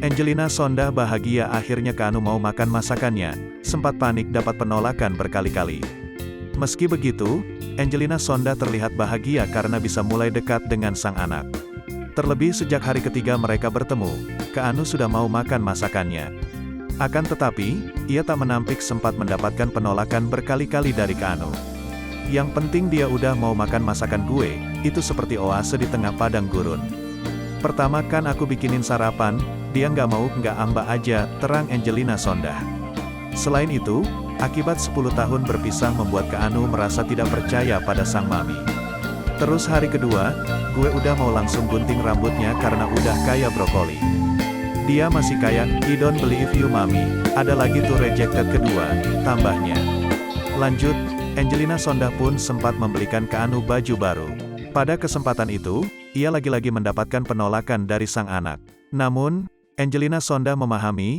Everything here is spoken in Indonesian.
Angelina Sondah bahagia akhirnya Keanu mau makan masakannya, sempat panik dapat penolakan berkali-kali. Meski begitu, Angelina Sondah terlihat bahagia karena bisa mulai dekat dengan sang anak. Terlebih sejak hari ketiga mereka bertemu, Keanu sudah mau makan masakannya. Akan tetapi, ia tak menampik sempat mendapatkan penolakan berkali-kali dari Keanu. Yang penting dia udah mau makan masakan gue, itu seperti oase di tengah padang gurun. Pertama kan aku bikinin sarapan, dia nggak mau, nggak amba aja, terang Angelina Sondah. Selain itu, akibat 10 tahun berpisah membuat Keanu merasa tidak percaya pada sang mami. Terus hari kedua, gue udah mau langsung gunting rambutnya karena udah kayak brokoli. Dia masih kayak, I don't believe you mami, ada lagi tuh rejected kedua, tambahnya. Lanjut, Angelina Sondah pun sempat membelikan Keanu baju baru. Pada kesempatan itu, ia lagi-lagi mendapatkan penolakan dari sang anak. Namun, Angelina Sondah memahami,